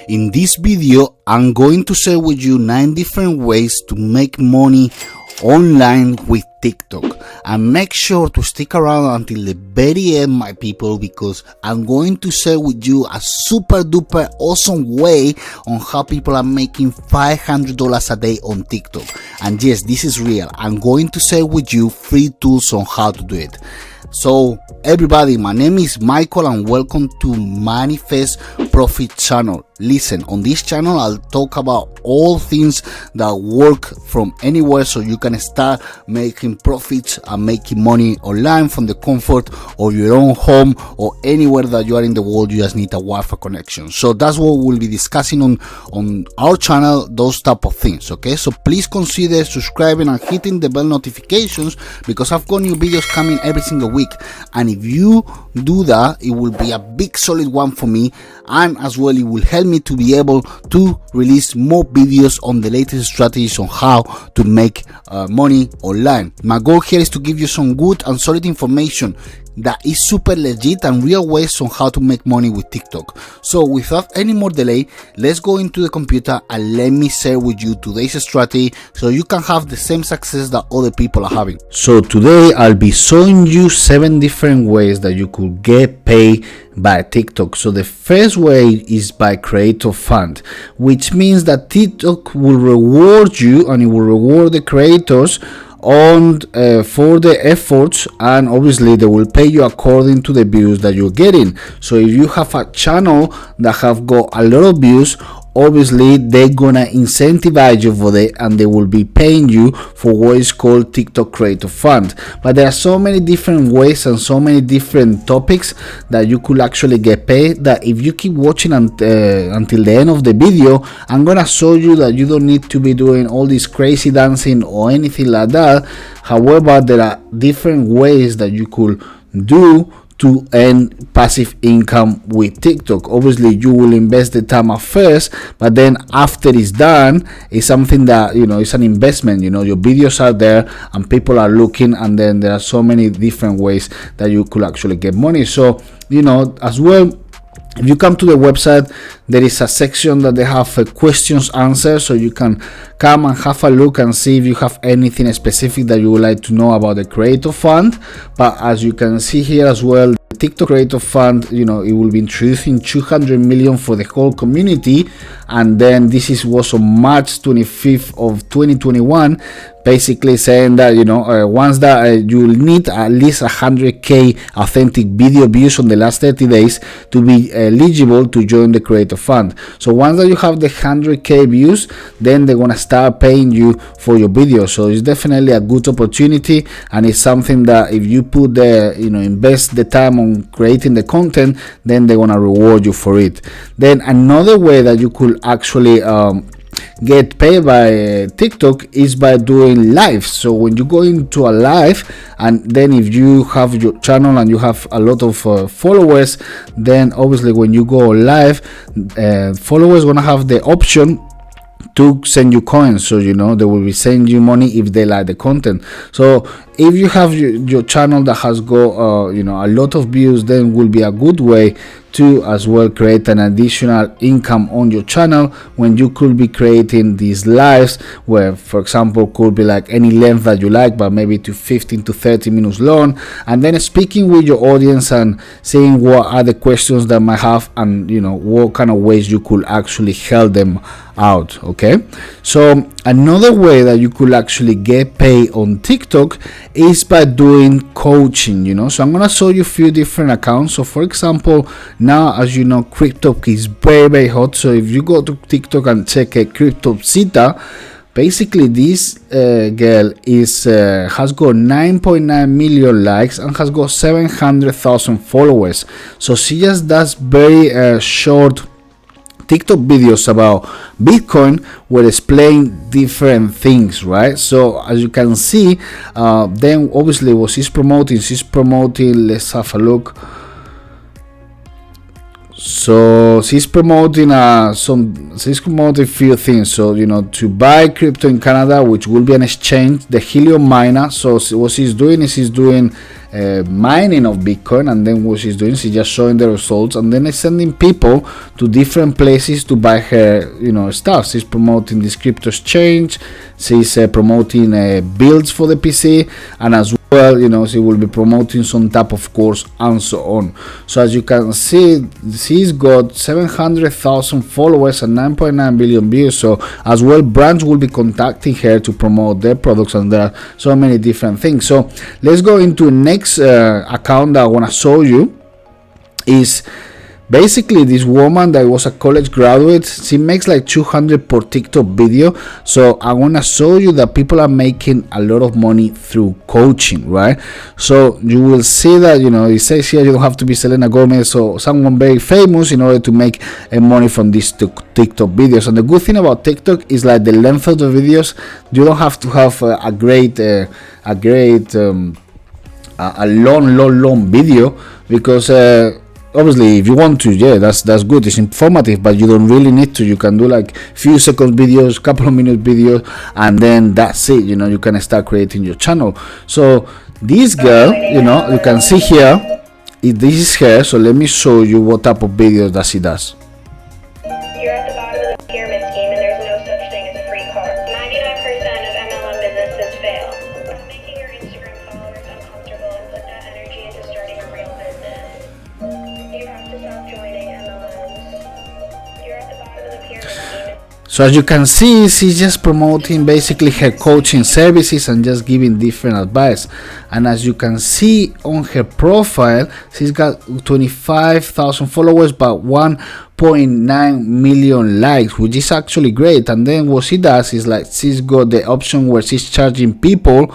In this video, I'm going to share with you 9 different ways to make money online with TikTok, and make sure to stick around until the very end, my people, because I'm going to share with you a super duper awesome way on how people are making $500 a day on TikTok. And yes, this is real. I'm going to share with you free tools on how to do it. So everybody, my name is Michael and welcome to Manifest Profit channel. Listen, on this channel I'll talk about all things that work from anywhere, so you can start making profits and making money online from the comfort of your own home or anywhere that you are in the world. You just need a Wi-Fi connection. So that's what we'll be discussing on our channel, those type of things. Okay, so please consider subscribing and hitting the bell notifications, because I've got new videos coming every single week. And if you do that, it will be a big solid one for me, and as well it will help me to be able to release more videos on the latest strategies on how to make money online. My goal here is to give you some good and solid information that is super legit and real ways on how to make money with TikTok. So without any more delay, let's go into the computer and let me share with you today's strategy so you can have the same success that other people are having. So today I'll be showing you 7 different ways that you could get paid by TikTok. So the first way is by creator fund, which means that TikTok will reward you and it will reward the creators for the efforts, and obviously they will pay you according to the views that you're getting. So if you have a channel that have got a lot of views, obviously they're gonna incentivize you for that, and they will be paying you for what is called TikTok Creator Fund. But there are so many different ways and so many different topics that you could actually get paid, that if you keep watching until the end of the video, I'm gonna show you that you don't need to be doing all this crazy dancing or anything like that. However, there are different ways that you could do to earn passive income with TikTok. Obviously you will invest the time at first, but then after it's done, it's something that, you know, it's an investment. You know, your videos are there and people are looking, and then there are so many different ways that you could actually get money. So, you know, as well, if you come to the website, there is a section that they have questions answers, so you can come and have a look and see if you have anything specific that you would like to know about the creator fund. But as you can see here as well, the TikTok creator fund, you know, it will be introducing 200 million for the whole community, and then this was on March 25th of 2021, basically saying that, you know, once that you will need at least 100k authentic video views on the last 30 days to be eligible to join the creator fund. So once that you have the 100k views, then they're gonna start paying you for your video. So it's definitely a good opportunity, and it's something that if you put the, you know, invest the time on creating the content, then they're gonna reward you for it. Then another way that you could actually get paid by TikTok is by doing live. So when you go into a live, and then if you have your channel and you have a lot of followers, then obviously when you go live, followers gonna have the option to send you coins. So, you know, they will be sending you money if they like the content. So if you have your channel that has got you know, a lot of views, then will be a good way to as well create an additional income on your channel when you could be creating these lives, where for example could be like any length that you like, but maybe to 15 to 30 minutes long, and then speaking with your audience and seeing what are the questions that might have, and you know, what kind of ways you could actually help them out. Okay, so another way that you could actually get paid on TikTok is by doing coaching. You know, so I'm gonna show you a few different accounts. So for example, now as you know, crypto is very hot. So if you go to TikTok and check a crypto Zeta, basically this girl is has got 9.9 million likes and has got 700,000 followers. So she just does very short TikTok videos about Bitcoin, where explain different things, right? So as you can see, then obviously what she's promoting, let's have a look. So she's promoting a few things. So to buy crypto in Canada, which will be an exchange, the Helium miner. So what she's doing is mining of Bitcoin, and then what she's doing, she's just showing the results, and then sending people to different places to buy her stuff. She's promoting this crypto exchange. She's promoting builds for the PC, and as well, she will be promoting some type of course and so on. So as you can see, she's got 700,000 followers and 9.9 billion views. So as well, brands will be contacting her to promote their products, and there are so many different things. So let's go into next account that I want to show you. Is basically this woman that was a college graduate. She makes like 200 per TikTok video. So I want to show you that people are making a lot of money through coaching, right? So you will see that it says here you don't have to be Selena Gomez or someone very famous in order to make money from these TikTok videos. And the good thing about TikTok is like the length of the videos. You don't have to have a long video, because obviously if you want to, that's good, it's informative, but you don't really need to. You can do like few seconds videos, couple of minute videos, and then that's it. You can start creating your channel. So this girl, you can see here, this is her. So let me show you what type of videos that she does. You're at the bottom of the pyramid scheme, and there's no such thing as a free car. 99% of MLM businesses fail. Making your Instagram followers uncomfortable and put that energy into starting a real business. You have to stop joining MLMs. You're at the bottom of the pyramid scheme. So as you can see, she's just promoting basically her coaching services and just giving different advice. And as you can see on her profile, she's got 25,000 followers, but 1.9 million likes, which is actually great. And then what she does is like she's got the option where she's charging people,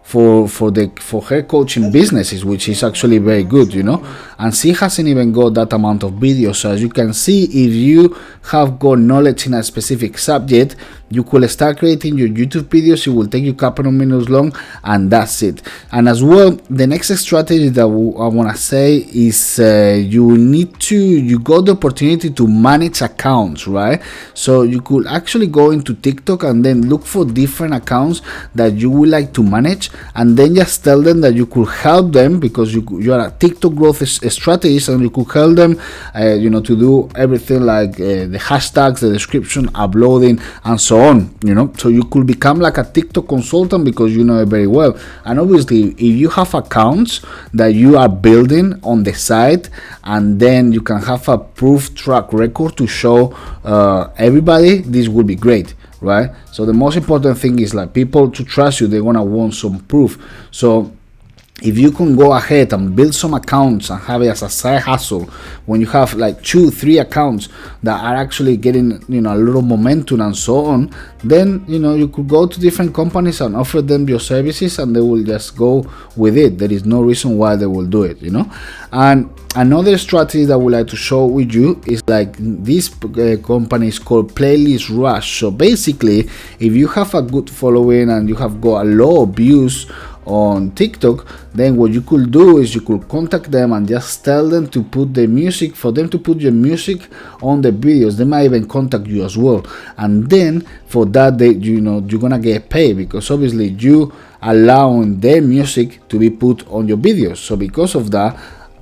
for her coaching businesses, which is actually very good, and she hasn't even got that amount of videos. So as you can see, if you have got knowledge in a specific subject, you could start creating your YouTube videos. It will take you a couple of minutes long, and that's it. And as well, the next strategy that I want to say is you got the opportunity to manage accounts, right? So you could actually go into TikTok and then look for different accounts that you would like to manage, and then just tell them that you could help them, because you are a TikTok growth strategist, and you could help them to do everything like the hashtags, the description, uploading, and so on. So you could become like a TikTok consultant because you know it very well. And obviously, if you have accounts that you are building on the site, and then you can have a proof track record to show everybody, this would be great, right? So the most important thing is like people to trust you. They're gonna want some proof. So if you can go ahead and build some accounts and have it as a side hustle, when you have like 2-3 accounts that are actually getting a little momentum and so on, then you could go to different companies and offer them your services, and they will just go with it. There is no reason why they will do it. And another strategy that I would like to show with you is like this company is called Playlist Rush. So basically, if you have a good following and you have got a lot of views on TikTok, then what you could do is you could contact them and just tell them to put the music, for them to put your music on the videos. They might even contact you as well, and then for that you're gonna get paid, because obviously you allowing their music to be put on your videos. So because of that,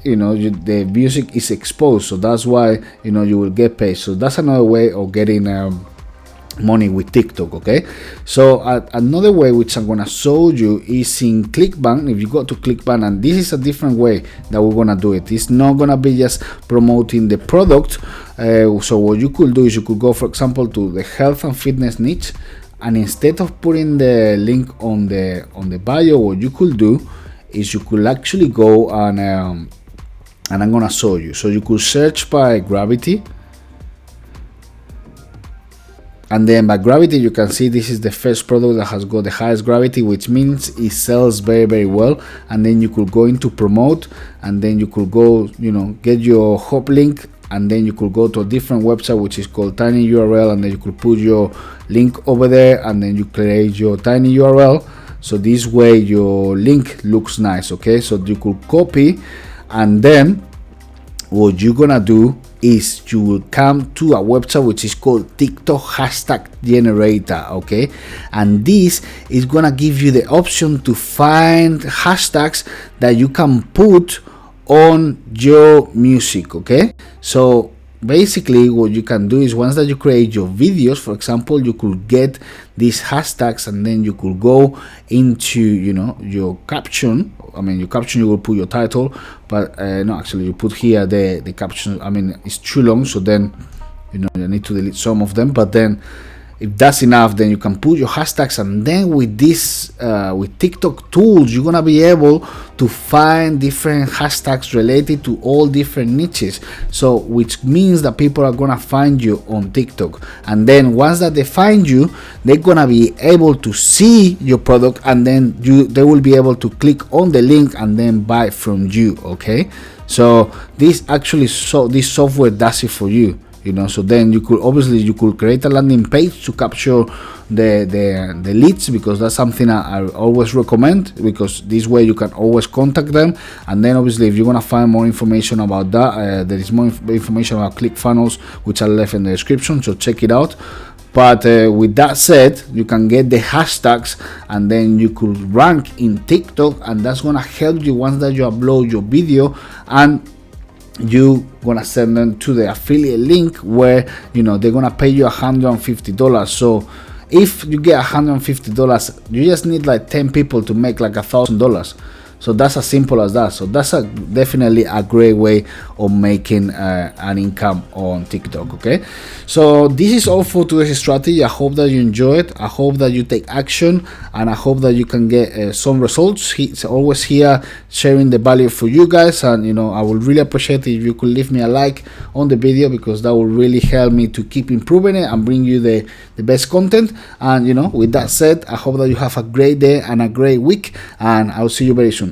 the music is exposed, so that's why you will get paid. So that's another way of getting money with TikTok. Okay, so another way which I'm gonna show you is in ClickBank. If you go to ClickBank, and this is a different way that we're gonna do it. It's not gonna be just promoting the product. So what you could do is you could go, for example, to the health and fitness niche, and instead of putting the link on the bio, what you could do is you could actually go and I'm gonna show you. So you could search by gravity. And then by gravity, you can see this is the first product that has got the highest gravity, which means it sells very, very well. And then you could go into promote, and then you could go, get your hop link, and then you could go to a different website which is called Tiny URL, and then you could put your link over there, and then you create your Tiny URL. So this way your link looks nice. Okay, so you could copy, and then what you're gonna do is you will come to a website which is called TikTok hashtag generator, okay, and this is gonna give you the option to find hashtags that you can put on your music, okay. So basically what you can do is, once that you create your videos, for example, you could get these hashtags and then you could go into, you know, your caption. I mean, your caption, you will put your title, but no, actually you put here the caption. I mean, it's too long, so then, you know, you need to delete some of them, but then if that's enough, then you can put your hashtags, and then with this with TikTok tools, you're gonna be able to find different hashtags related to all different niches, so which means that people are gonna find you on TikTok, and then once that they find you, they're gonna be able to see your product, and then they will be able to click on the link and then buy from you, okay. So this actually, this software does it for you, you know. So then you could create a landing page to capture the leads, because that's something I always recommend, because this way you can always contact them. And then obviously, if you want to find more information about that, there is more information about ClickFunnels, which I left in the description, so check it out. But with that said, you can get the hashtags, and then you could rank in TikTok, and that's gonna help you once that you upload your video, and you gonna send them to the affiliate link where, you know, they're gonna pay you $150. So if you get $150, you just need like 10 people to make like $1,000. So that's as simple as that. So that's definitely a great way of making an income on TikTok, okay. So this is all for today's strategy. I hope that you enjoy it. I hope that you take action, and I hope that you can get some results. It's always here sharing the value for you guys, and you know, I would really appreciate it if you could leave me a like on the video, because that will really help me to keep improving it and bring you the best content. And you know, with that said, I hope that you have a great day and a great week, and I'll see you very soon.